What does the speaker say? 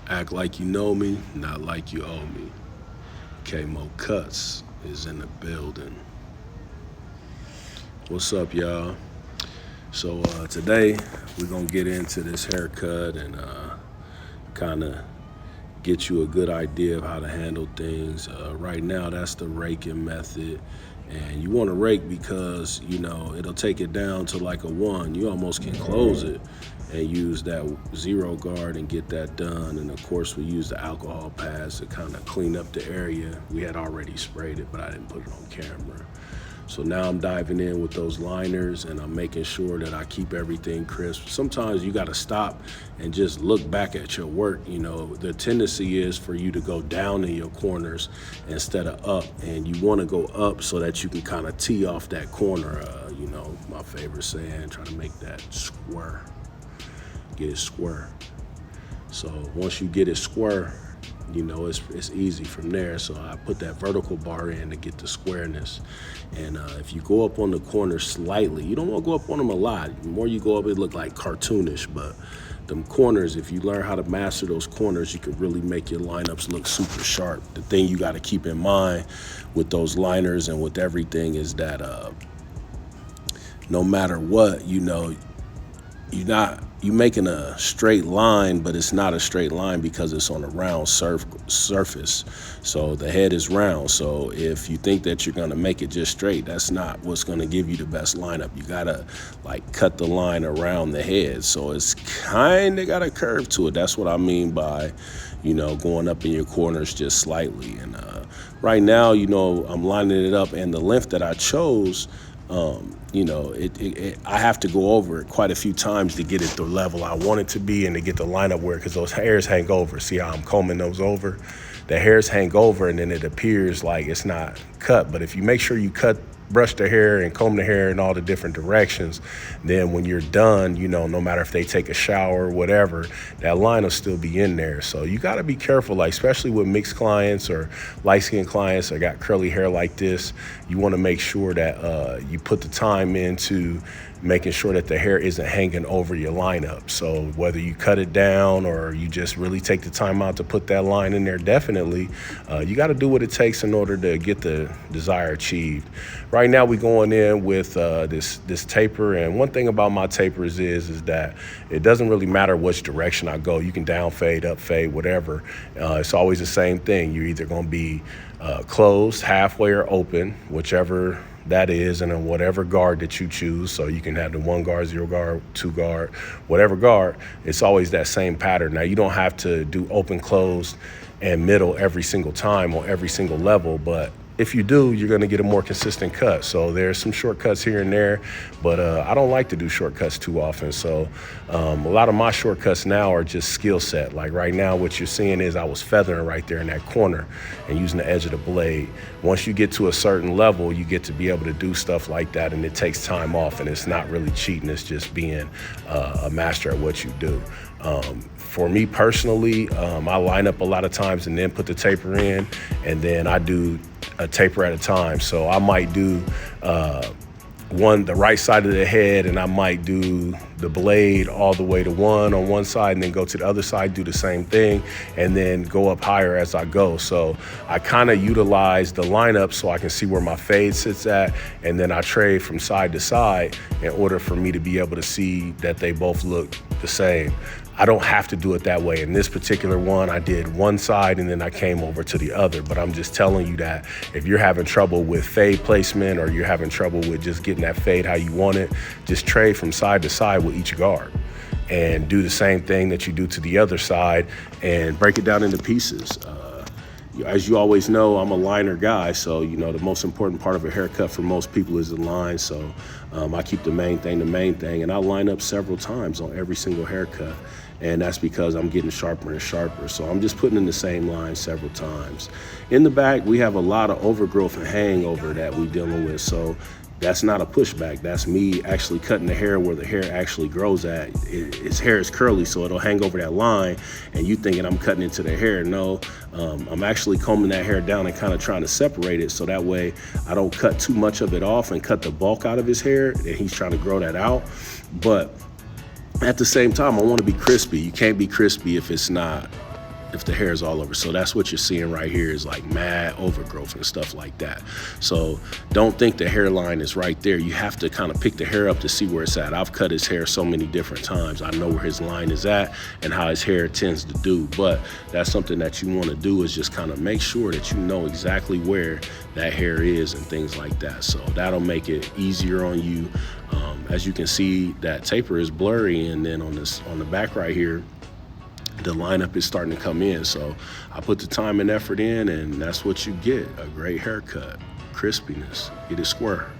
Act like you know me, not like you owe me. K-Mo Cuts is in the building. What's up, y'all? So today we're gonna get into this haircut and kind of get you a good idea of how to handle things. Right now, that's the raking method. And you want to rake because, it'll take it down to like a one. You almost can close it and use that zero guard and get that done. And of course, we use the alcohol pads to kind of clean up the area. We had already sprayed it, but I didn't put it on camera. So now I'm diving in with those liners and I'm making sure that I keep everything crisp. Sometimes you got to stop and just look back at your work. The tendency is for you to go down in your corners instead of up, and you want to go up so that you can kind of tee off that corner. My favorite saying, try to make that square, get it square. So once you get it square, it's easy from there. So I put that vertical bar in to get the squareness. And if you go up on the corner slightly, you don't want to go up on them a lot. The more you go up, it look like cartoonish, but them corners, if you learn how to master those corners, you can really make your lineups look super sharp. The thing you got to keep in mind with those liners and with everything is that no matter what, you making a straight line, but it's not a straight line because it's on a round surface. So the head is round. So if you think that you're gonna make it just straight, that's not what's gonna give you the best lineup. You gotta cut the line around the head. So it's kinda got a curve to it. That's what I mean by, going up in your corners just slightly. And right now, I'm lining it up, and the length that I chose, I have to go over it quite a few times to get it the level I want it to be and to get the lineup where, because those hairs hang over. See how I'm combing those over? The hairs hang over and then it appears like it's not cut. But if you make sure you brush the hair and comb the hair in all the different directions, then when you're done, no matter if they take a shower or whatever, that line will still be in there. So you got to be careful, especially with mixed clients or light-skinned clients that got curly hair like this. You want to make sure that you put the time into making sure that the hair isn't hanging over your lineup. So whether you cut it down or you just really take the time out to put that line in there, definitely, you got to do what it takes in order to get the desire achieved. Right now we're going in with this taper, and one thing about my tapers is that it doesn't really matter which direction I go. You can down fade, up fade, whatever. It's always the same thing. You're either going to be closed, halfway, or open, whichever that is, and then whatever guard that you choose. So you can have the 1 guard, 0 guard, 2 guard, whatever guard. It's always that same pattern. Now you don't have to do open, closed, and middle every single time on every single level, but if you do, you're going to get a more consistent cut. So there's some shortcuts here and there, but I don't like to do shortcuts too often. So a lot of my shortcuts now are just skill set. Like right now, what you're seeing is I was feathering right there in that corner and using the edge of the blade. Once you get to a certain level, you get to be able to do stuff like that, and it takes time off, and it's not really cheating. It's just being a master at what you do. For me personally, I line up a lot of times and then put the taper in, and then I do a taper at a time. So I might do the right side of the head, and I might do the blade all the way to on one side, and then go to the other side, do the same thing, and then go up higher as I go. So I kind of utilize the lineup so I can see where my fade sits at, and then I trade from side to side in order for me to be able to see that they both look the same. I don't have to do it that way. In this particular one, I did one side and then I came over to the other. But I'm just telling you that if you're having trouble with fade placement, or you're having trouble with just getting that fade how you want it, just trade from side to side with each guard and do the same thing that you do to the other side and break it down into pieces. As you always know, I'm a liner guy, so the most important part of a haircut for most people is the line. So I keep the main thing, and I line up several times on every single haircut. And that's because I'm getting sharper and sharper. So I'm just putting in the same line several times. In the back, we have a lot of overgrowth and hangover that we're dealing with. So that's not a pushback. That's me actually cutting the hair where the hair actually grows at. Its hair is curly, so it'll hang over that line, and you thinking I'm cutting into the hair. No, I'm actually combing that hair down and kind of trying to separate it so that way I don't cut too much of it off and cut the bulk out of his hair, and he's trying to grow that out. But at the same time, I want to be crispy. You can't be crispy if it's not if the hair is all over. So that's what you're seeing right here is like mad overgrowth and stuff like that. So don't think the hairline is right there. You have to kind of pick the hair up to see where it's at. I've cut his hair so many different times. I know where his line is at and how his hair tends to do. But that's something that you want to do, is just kind of make sure that you know exactly where that hair is and things like that. So that'll make it easier on you. As you can see, that taper is blurry, and then on the back right here, the lineup is starting to come in. So I put the time and effort in, and that's what you get, a great haircut, crispiness, get it square.